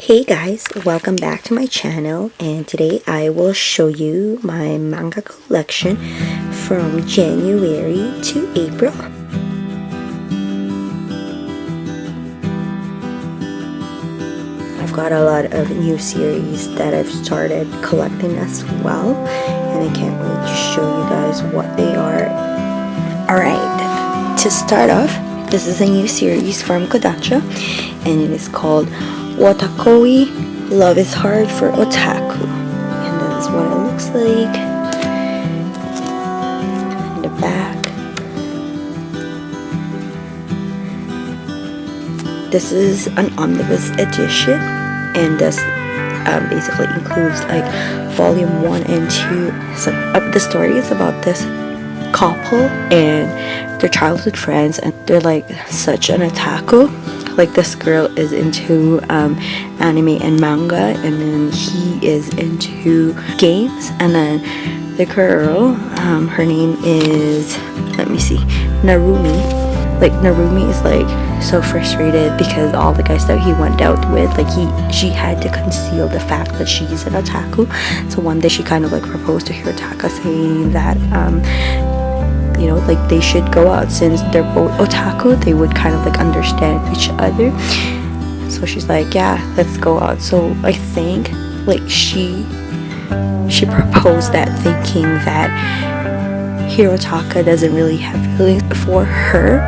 Hey guys, welcome back to my channel, and today I will show you my manga collection from January to April. I've got a lot of new series that I've started collecting as well, and I can't wait to show you guys what they are. Alright, to start off, this is a new series from Kodansha, and it is called Wotakoi, Love is Hard for Otaku. And this is what it looks like. In the back. This is an omnibus edition, and this basically includes like volume 1 and 2. So the story is about this couple and their childhood friends, and they're like such an otaku. Like, this girl is into anime and manga, and then he is into games. And then the girl, her name is, let me see, Narumi. Like, Narumi is like so frustrated because all the guys that he went out with, like she had to conceal the fact that she's an otaku. So one day she kind of like proposed to Hirotaka, saying that you know, like they should go out since they're both otaku. They would kind of like understand each other. So she's like, yeah, let's go out. So I think like she proposed that thinking that Hirotaka doesn't really have feelings for her,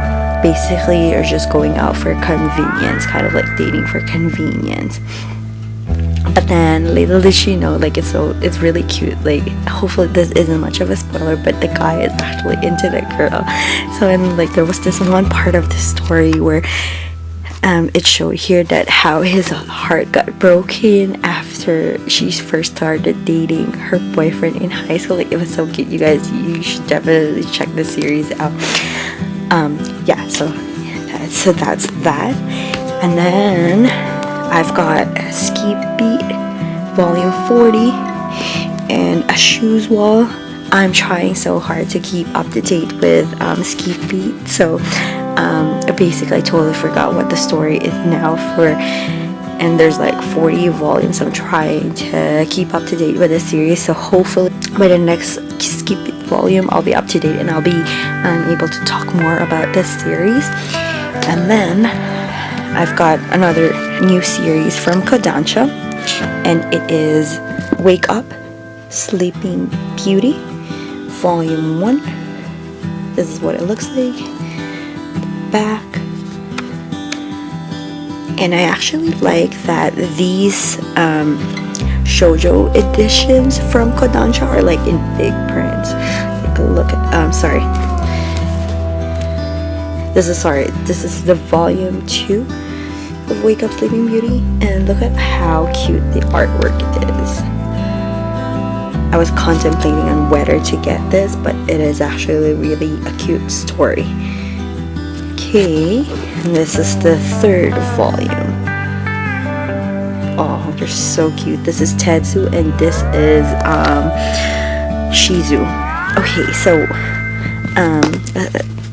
basically, or just going out for convenience, kind of like dating for convenience. But then little did she know, like it's really cute. Like, hopefully this isn't much of a spoiler, but the guy is actually into the girl. So, and like there was this one part of the story where it showed here that how his heart got broken after she first started dating her boyfriend in high school. Like, it was so cute, you guys. You should definitely check the series out. Yeah, so that's that. And then I've got Ski Beat Volume 40 and a Shoes Wall. I'm trying so hard to keep up to date with Ski Beat, so basically I totally forgot what the story is now for, and there's like 40 volumes. I'm trying to keep up to date with the series, so hopefully by the next Ski Beat volume I'll be up to date and I'll be able to talk more about this series. And then I've got another new series from Kodansha, and it is Wake Up, Sleeping Beauty, Volume 1. This is what it looks like. Back. And I actually like that these shoujo editions from Kodansha are like in big print. Take a look at, this is the volume 2 of Wake Up Sleeping Beauty, and look at how cute the artwork is. I was contemplating on whether to get this, but it is actually really a cute story. Okay, and this is the 3rd volume. Oh, they're so cute. This is Tetsu and this is Shizu. Okay, so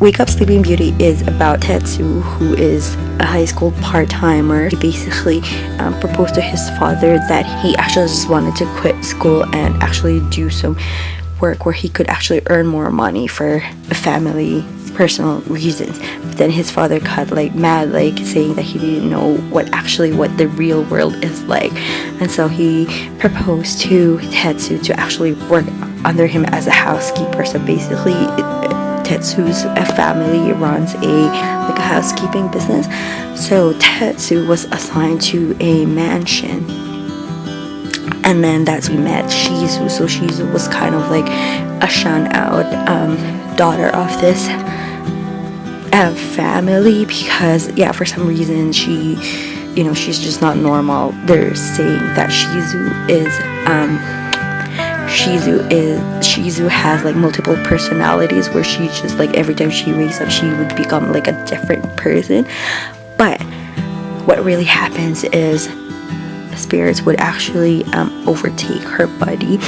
Wake Up Sleeping Beauty is about Tetsu, who is a high school part-timer. He basically proposed to his father that he actually just wanted to quit school and actually do some work where he could actually earn more money for family personal reasons. But then his father got like mad, like saying that he didn't know what the real world is like, and so he proposed to Tetsu to actually work under him as a housekeeper. So basically Tetsu's family runs a housekeeping business. So Tetsu was assigned to a mansion, and then that's we met Shizu. So Shizu was kind of like a shun out daughter of this family, because for some reason she's just not normal. They're saying that Shizu has like multiple personalities, where she just like every time she wakes up she would become like a different person. But what really happens is spirits would actually overtake her body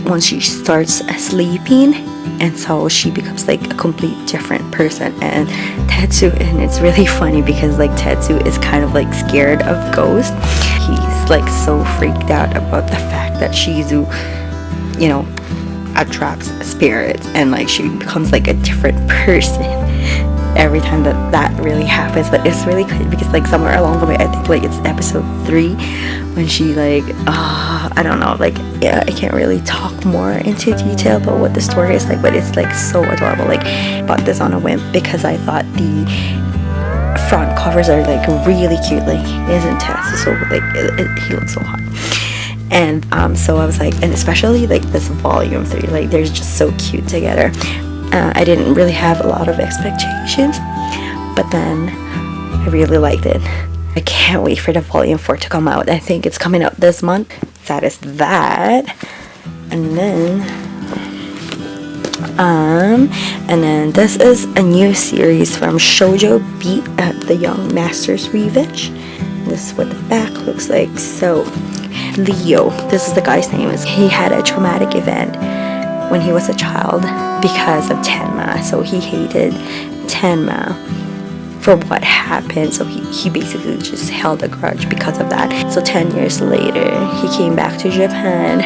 once she starts sleeping, and so she becomes like a complete different person. And Tetsu, and it's really funny because like Tetsu is kind of like scared of ghosts. He's like so freaked out about the fact that Shizu, you know, attracts spirits, and like she becomes like a different person every time that really happens. But it's really good because like somewhere along the way, I think like it's episode 3 when she like I don't know, like, yeah, I can't really talk more into detail about what the story is like, but it's like so adorable. Like, bought this on a whim because I thought the front covers are like really cute. Like, isn't Tess so like he looks so hot. And so I was like, and especially like this volume 3, like they're just so cute together. I didn't really have a lot of expectations, but then I really liked it. I can't wait for the volume 4 to come out. I think it's coming out this month. That is that. And then this is a new series from Shoujo Beat, The Young Master's Revenge. This is what the back looks like. So Leo, this is the guy's name, he had a traumatic event when he was a child because of Tenma. So he hated Tenma for what happened, so he basically just held a grudge because of that. So 10 years later, he came back to Japan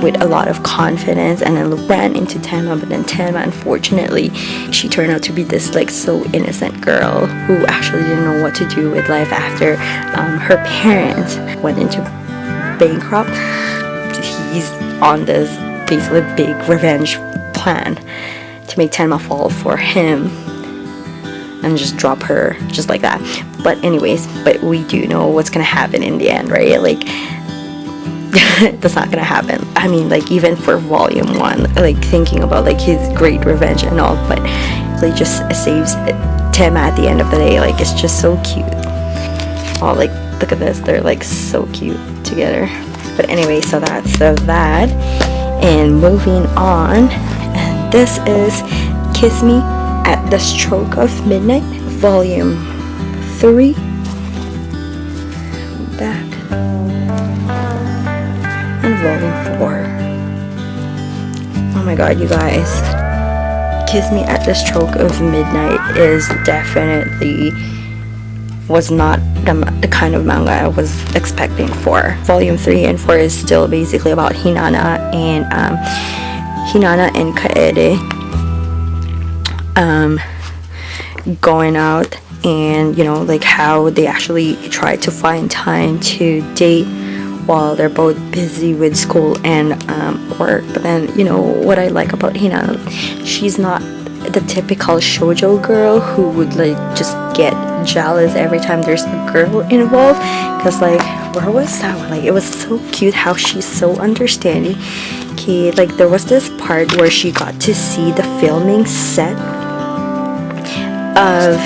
with a lot of confidence, and then ran into Tenma. But then Tenma, unfortunately, she turned out to be this like so innocent girl who actually didn't know what to do with life after her parents went into bankrupt. He's on this basically big revenge plan to make Tenma fall for him and just drop her just like that. But anyways, but we do know what's gonna happen in the end, right? Like, that's not gonna happen. I mean, like, even for volume 1, like thinking about like his great revenge and all, but he just saves Tenma at the end of the day. Like, it's just so cute. Oh, like, look at this, they're like so cute together. But anyway, so that's that. And moving on, and this is Kiss Me at the Stroke of Midnight, volume 3. Back. And volume 4. Oh my god, you guys. Kiss Me at the Stroke of Midnight is definitely was not the kind of manga I was expecting for. Volume 3 and 4 is still basically about Hinata and Kaede going out, and you know, like how they actually try to find time to date while they're both busy with school and work. But then, you know, what I like about Hinata, she's not the typical shoujo girl who would like just get jealous every time there's a girl involved, because like, where was that one? Like, it was so cute how she's so understanding. Okay, like there was this part where she got to see the filming set of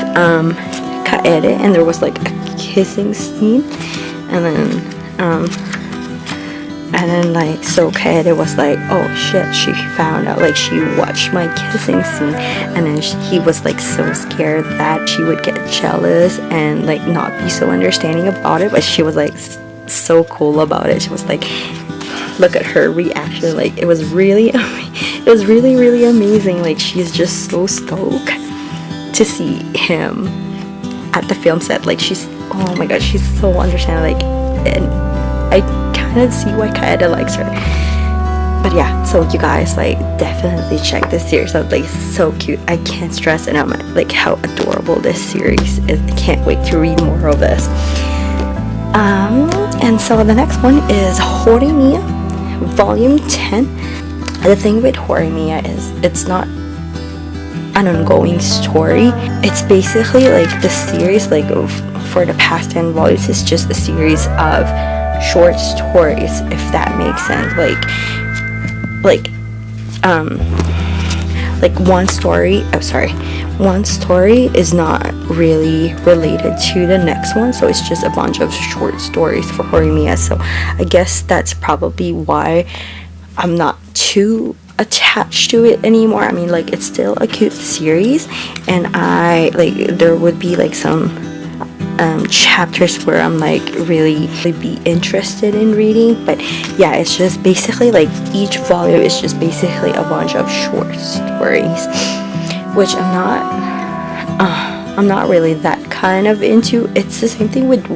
Kaede, and there was like a kissing scene, and then like, so Kaede was like, oh shit, she found out, like she watched my kissing scene, and then he was like so scared that she would get jealous and like not be so understanding about it, but she was like so cool about it. She was like, look at her reaction, like it was really really amazing. Like, she's just so stoked to see him at the film set. Like, she's, oh my god, she's so understanding. Like, and I kind of see why Kaede likes her. But yeah, so you guys, like, definitely check this series out. Like, so cute. I can't stress enough like how adorable this series is. I can't wait to read more of this. And so the next one is Horimiya, volume 10. The thing with Horimiya is it's not an ongoing story. It's basically like the series, like for the past 10 volumes, is just a series of short stories, if that makes sense. Like one story is not really related to the next one, so it's just a bunch of short stories for Horimiya. So I guess that's probably why I'm not too attached to it anymore. I mean, like, it's still a cute series, and I like, there would be like some chapters where I'm like really be interested in reading. But yeah, it's just basically like each volume is just basically a bunch of short stories, which I'm not really that kind of into. It's the same thing with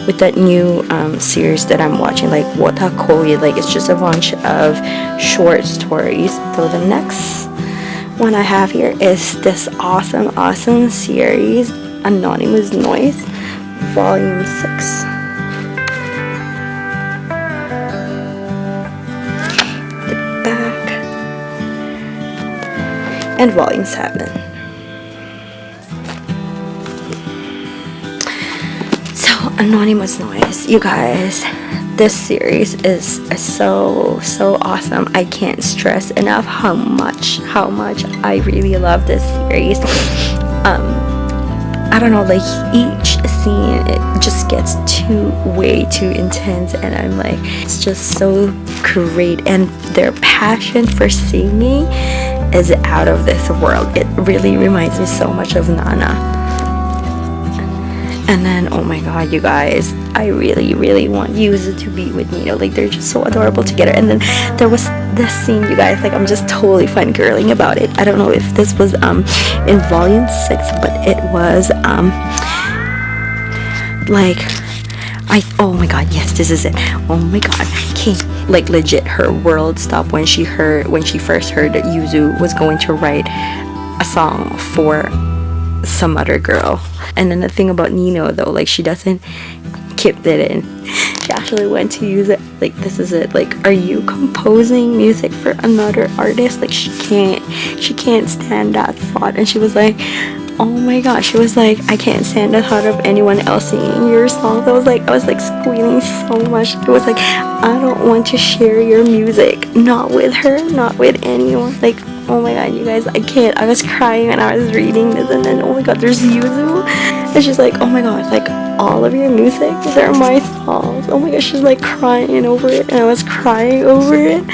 with that new series that I'm watching, like Wotakoi. Like it's just a bunch of short stories. So the next one I have here is this awesome series, Anonymous Noise, Volume 6. And Volume 7. So, Anonymous Noise, you guys, this series is so awesome. I can't stress enough how much I really love this series. I don't know, like each scene, it just gets way too intense, and I'm like, it's just so great, and their passion for singing is out of this world. It really reminds me so much of Nana. And then, oh my god, you guys, I really want Yuzu to be with Nino. Like, they're just so adorable together. And then there was this scene, you guys, like, I'm just totally fangirling about it. I don't know if this was in Volume 6, but it was like, oh my god, yes, this is it. Oh my god, like legit, her world stopped when she first heard that Yuzu was going to write a song for some other girl. And then the thing about Nino though, like she doesn't keep it in. She actually went to use it. Like, this is it. Like, are you composing music for another artist? Like, she can't stand that thought. And she was like, oh my god, she was like, I can't stand the thought of anyone else singing your songs. I was like squealing so much. It was like, I don't want to share your music, not with her, not with anyone. Like, oh my god, you guys, I can't. I was crying when I was reading this, and then oh my god, there's Yuzu, and she's like, oh my god, like all of your music, they're my songs. Oh my god, she's like crying over it, and I was crying over it.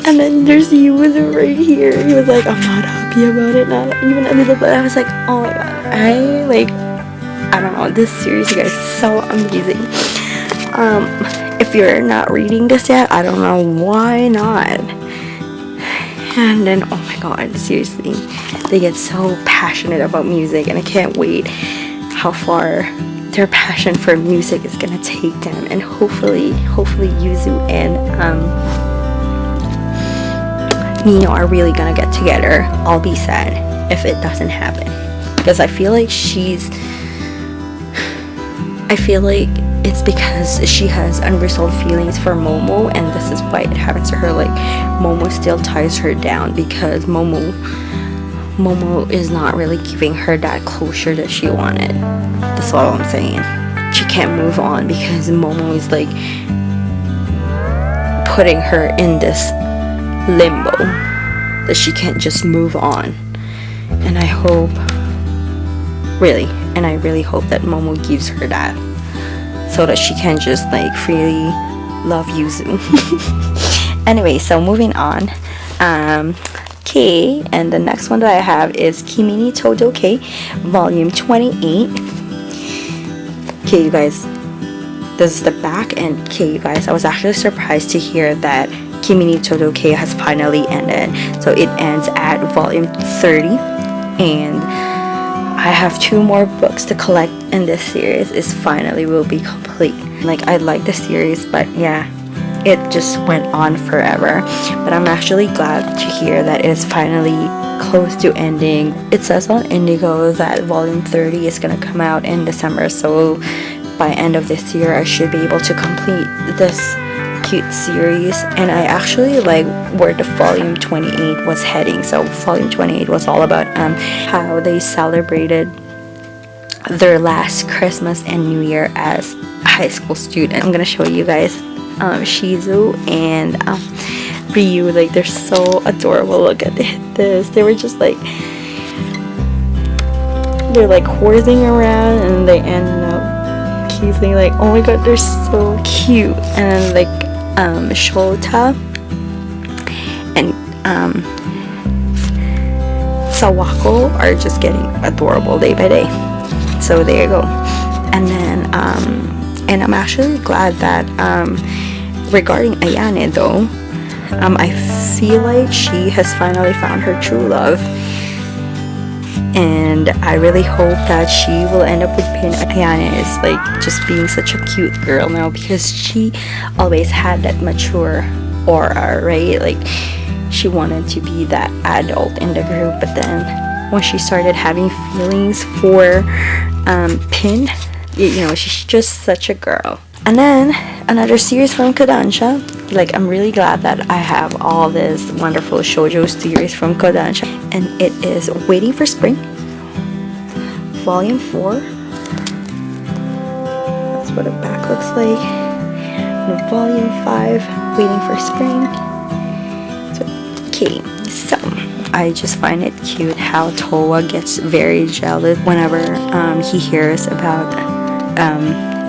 And then there's Yuzu right here. He was like, I'm not happy about it, not even a little bit. I was like, oh my god, I don't know, this series, you guys, is so amazing. If you're not reading this yet, I don't know why not. And then, oh my god, seriously, they get so passionate about music, and I can't wait how far their passion for music is gonna take them. And hopefully Yuzu and Nino are really gonna get together. I'll be sad if it doesn't happen, because I feel like it's because she has unresolved feelings for Momo, and this is why it happens to her. Like, Momo still ties her down because Momo is not really giving her that closure that she wanted. That's all I'm saying. She can't move on because Momo is like putting her in this limbo that she can't just move on. And I really hope that Momo gives her that, so that she can just like freely love Yuzu. Anyway, so moving on. Okay, and the next one that I have is Kimi ni Todoke, Volume 28. Okay, you guys, this is the back, and okay, you guys, I was actually surprised to hear that Kimi ni Todoke has finally ended. So it ends at Volume 30, and I have 2 more books to collect, and this series is finally will be complete. Like, I like the series, but yeah, it just went on forever. But I'm actually glad to hear that it's finally close to ending. It says on Indigo that Volume 30 is gonna come out in December, so by end of this year I should be able to complete this cute series. And I actually like where the Volume 28 was heading. So Volume 28 was all about how they celebrated their last Christmas and New Year as a high school student. I'm gonna show you guys Shizu and Ryu. Like, they're so adorable. Look at this. They were just like, they're like horsing around, and they end up kissing. Like, oh my god, they're so cute. And like Shota and Sawako are just getting adorable day by day. So there you go. And then and I'm actually glad that regarding Ayane though, I feel like she has finally found her true love, and I really hope that she will end up with Pin. Ayane is like just being such a cute girl now because she always had that mature aura, right? Like she wanted to be that adult in the group, but then when she started having feelings for Pin, you know, she's just such a girl. And then another series from Kodansha. Like, I'm really glad that I have all this wonderful shoujo series from Kodansha, and it is Waiting for Spring, Volume 4. That's what the back looks like. And Volume 5, Waiting for Spring. Okay, so I just find it cute how Towa gets very jealous whenever he hears about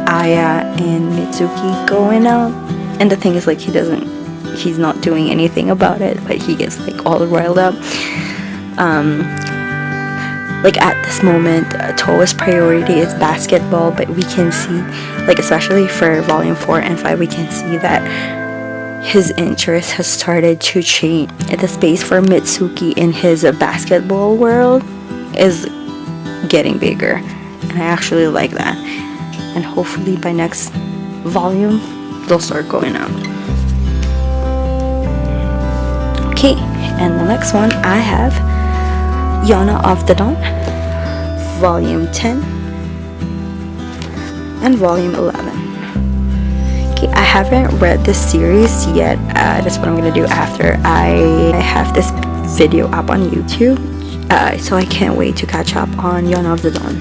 Aya and Mitsuki going out. And the thing is, like, he's not doing anything about it, but he gets like all riled up. Like at this moment, Towa's priority is basketball, but we can see, like especially for volume 4 and 5, we can see that his interest has started to change. The space for Mitsuki in his basketball world is getting bigger, and I actually like that. And hopefully by next volume they'll start going out. Okay, and the next one I have Yana of the Dawn, Volume 10 and Volume 11. Okay, I haven't read this series yet. That's what I'm gonna do after I have this video up on YouTube. So I can't wait to catch up on Yana of the Dawn.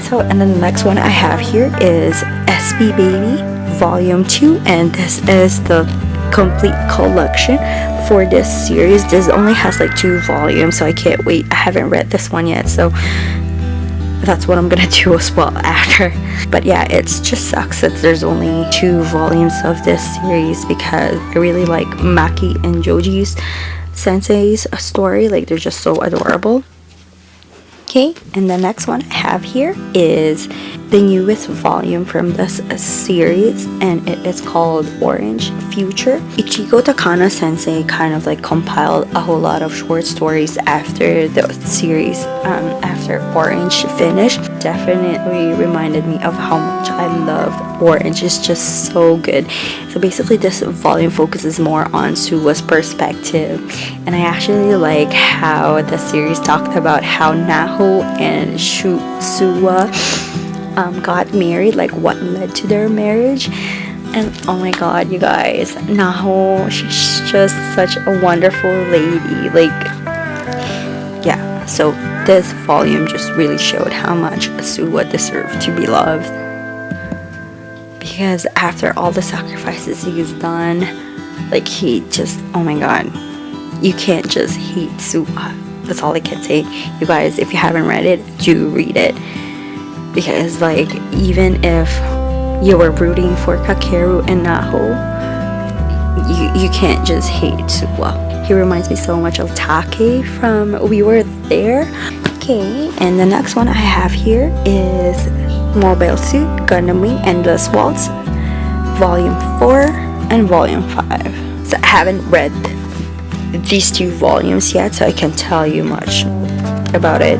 So, and then the next one I have here is SB Baby Volume 2, and this is the complete collection for this series. This only has like 2 volumes, so I can't wait. I haven't read this one yet, so that's what I'm gonna do as well after. But yeah, it just sucks that there's only 2 volumes of this series because I really like Maki and Joji's sensei's story. Like, they're just so adorable. Okay, and the next one I have here is the newest volume from this series, and it is called Orange Future. Ichigo Takano sensei kind of like compiled a whole lot of short stories after the series, after Orange finished. Definitely reminded me of how much I loved Orange. It's just so good. So basically this volume focuses more on Suwa's perspective, and I actually like how the series talked about how Naho and Suwa got married, like what led to their marriage. And oh my god, you guys, Naho, she's just such a wonderful lady. Like, yeah, so this volume just really showed how much Suwa deserved to be loved, because after all the sacrifices he's done, like, he just, oh my god, you can't just hate Suwa. That's all I can say. You guys, if you haven't read it, do read it, because like, even if you were rooting for Kakeru and Naho, you can't just hate Suwa. He reminds me so much of Take from We Were There. Okay, and the next one I have here is Mobile Suit Gundam Wing Endless Waltz, Volume 4 and Volume 5. So I haven't read these 2 volumes yet, so I can't tell you much about it.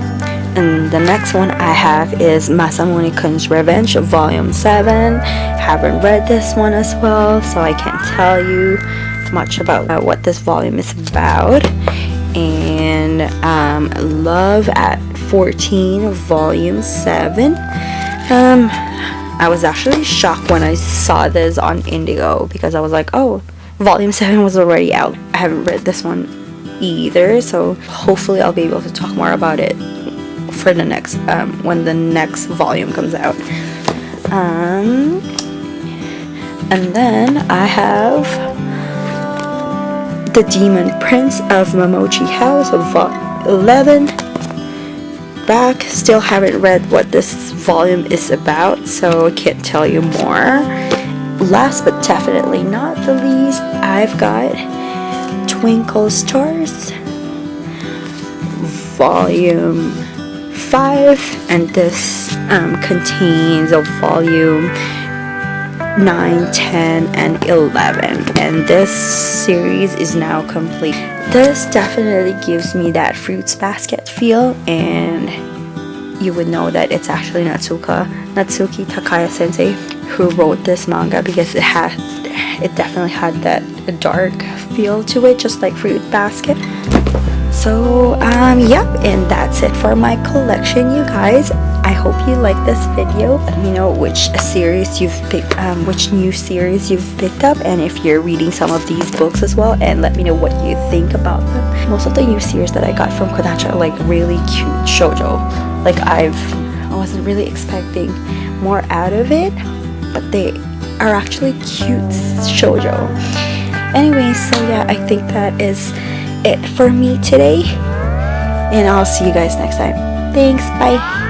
And the next one I have is Masamune-kun's Revenge, Volume 7. Haven't read this one as well, so I can't tell you much about what this volume is about. And Love at 14, Volume 7. I was actually shocked when I saw this on Indigo, because I was like, oh, Volume 7 was already out. I haven't read this one either, so hopefully I'll be able to talk more about it for the next when the next volume comes out. And then I have The Demon Prince of Momochi House of Volume 11. Back, still haven't read what this volume is about, so I can't tell you more. Last but definitely not the least, I've got Twinkle Stars, Volume 5, and this contains a volume 9, 10, and 11, and this series is now complete. This definitely gives me that fruits basket feel, and you would know that it's actually Natsuki Takaya sensei who wrote this manga, because it definitely had that dark feel to it, just like Fruit Basket. So yep, and that's it for my collection, you guys. I hope you like this video. Let me know which series you've picked, which new series you've picked up, and if you're reading some of these books as well, and let me know what you think about them. Most of the new series that I got from Kodansha are like really cute shoujo. Like I wasn't really expecting more out of it, but they are actually cute shoujo. Anyway, so yeah, I think that is it for me today, and I'll see you guys next time. Thanks, bye.